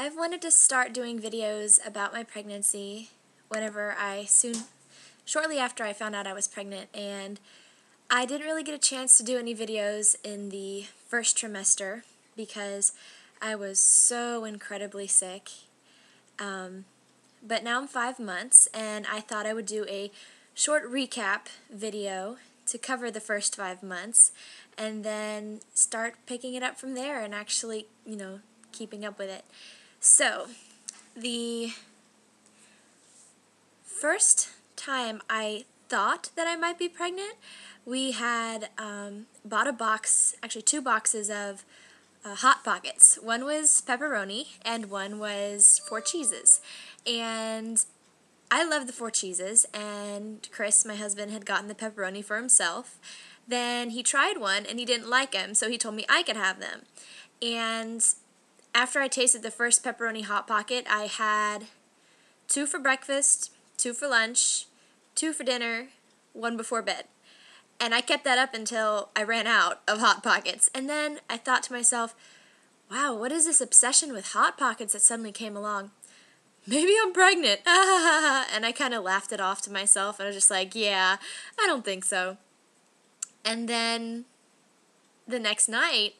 I've wanted to start doing videos about my pregnancy shortly after I found out I was pregnant, and I didn't really get a chance to do any videos in the first trimester because I was so incredibly sick. But now I'm 5 months, and I thought I would do a short recap video to cover the first 5 months, and then start picking it up from there and actually, keeping up with it. So, the first time I thought that I might be pregnant, we had bought a box, actually 2 boxes of Hot Pockets. One was pepperoni and one was 4 cheeses. And I love the 4 cheeses, and Chris, my husband, had gotten the pepperoni for himself. Then he tried one and he didn't like them, so he told me I could have them. And after I tasted the first pepperoni Hot Pocket, I had 2 for breakfast, 2 for lunch, 2 for dinner, 1 before bed. And I kept that up until I ran out of Hot Pockets. And then I thought to myself, wow, what is this obsession with Hot Pockets that suddenly came along? Maybe I'm pregnant. And I kind of laughed it off to myself, and I was just like, yeah, I don't think so. And then the next night,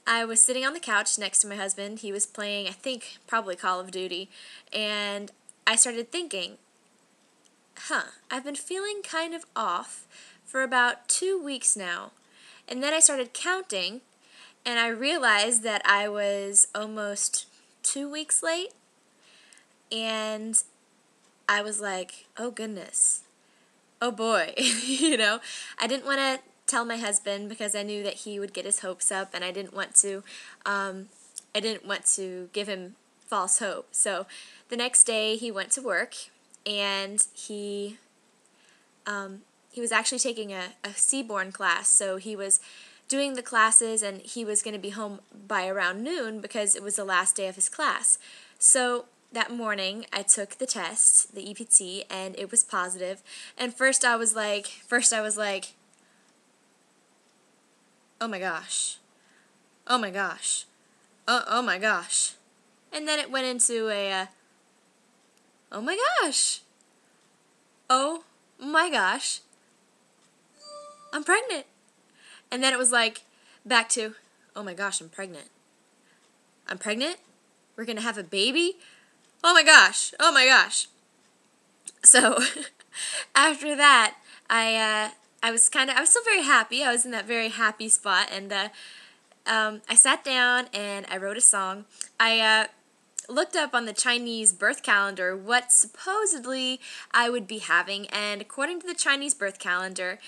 I was sitting on the couch next to my husband. He was playing, I think, probably Call of Duty. And I started thinking, I've been feeling kind of off for about 2 weeks now. And then I started counting, and I realized that I was almost 2 weeks late. And I was like, oh goodness, oh boy, I didn't want to tell my husband because I knew that he would get his hopes up, and I didn't want to give him false hope. So the next day he went to work, and he was actually taking a Seaborn class, so he was doing the classes, and he was going to be home by around noon because it was the last day of his class. So that morning, I took the test, the EPT, and it was positive. And first I was like, oh my gosh, oh my gosh, oh my gosh. And then it went into oh my gosh, oh my gosh, I'm pregnant. And then it was like, back to, oh my gosh, I'm pregnant. I'm pregnant? We're going to have a baby? Oh my gosh, oh my gosh. So after that, I was still very happy. I was in that very happy spot, and I sat down and I wrote a song. I looked up on the Chinese birth calendar what supposedly I would be having, and according to the Chinese birth calendar,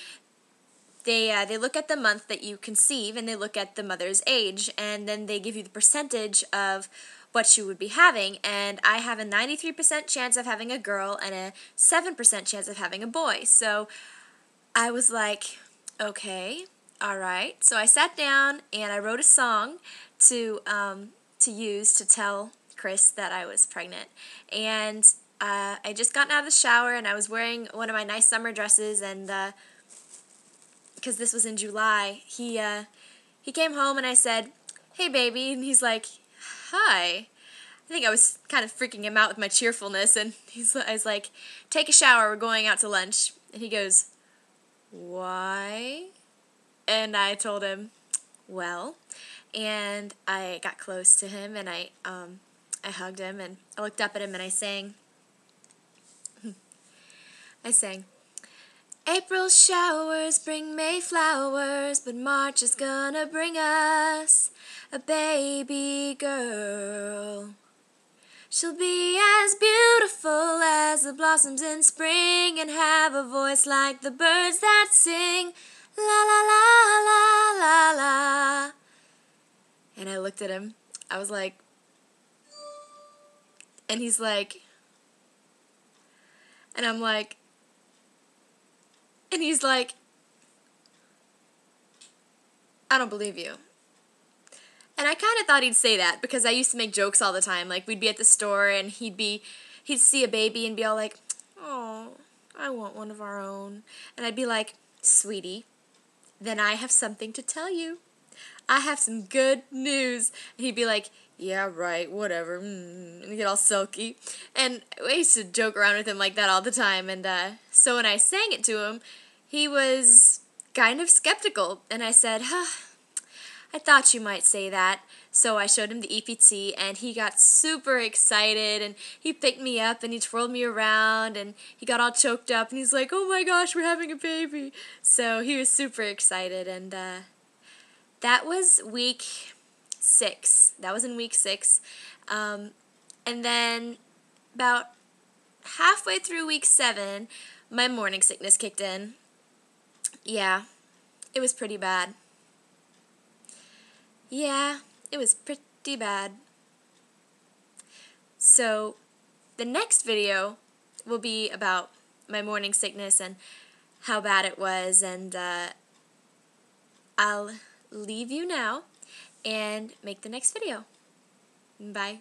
they look at the month that you conceive, and they look at the mother's age, and then they give you the percentage of what you would be having, and I have a 93% chance of having a girl and a 7% chance of having a boy. So I was like, okay, all right. So I sat down and I wrote a song to use to tell Chris that I was pregnant. And I just gotten out of the shower, and I was wearing one of my nice summer dresses, and because this was in July, he came home, and I said, hey baby, and he's like, hi. I think I was kind of freaking him out with my cheerfulness, and I was like, take a shower, we're going out to lunch. And he goes, why? And I told him, well, and I got close to him, and I hugged him, and I looked up at him, and I sang, April showers bring May flowers, but March is gonna bring us a baby girl. She'll be as beautiful as the blossoms in spring, and have a voice like the birds that sing, la la la la la la. And I looked at him. I was like, and he's like, and I'm like, and he's like, I don't believe you. And I kind of thought he'd say that because I used to make jokes all the time. Like, we'd be at the store, and he'd see a baby and be all like, oh, I want one of our own. And I'd be like, sweetie, then I have something to tell you. I have some good news. And he'd be like, yeah, right, whatever, and he'd get all sulky. And I used to joke around with him like that all the time, and so when I sang it to him, he was kind of skeptical, and I said, I thought you might say that. So I showed him the EPT, and he got super excited, and he picked me up, and he twirled me around, and he got all choked up, and he's like, oh my gosh, we're having a baby. So he was super excited, and that was week 6. That was in week 6. And then about halfway through week 7, my morning sickness kicked in. Yeah, it was pretty bad. Yeah, it was pretty bad. So the next video will be about my morning sickness and how bad it was, and I'll leave you now and make the next video. Bye.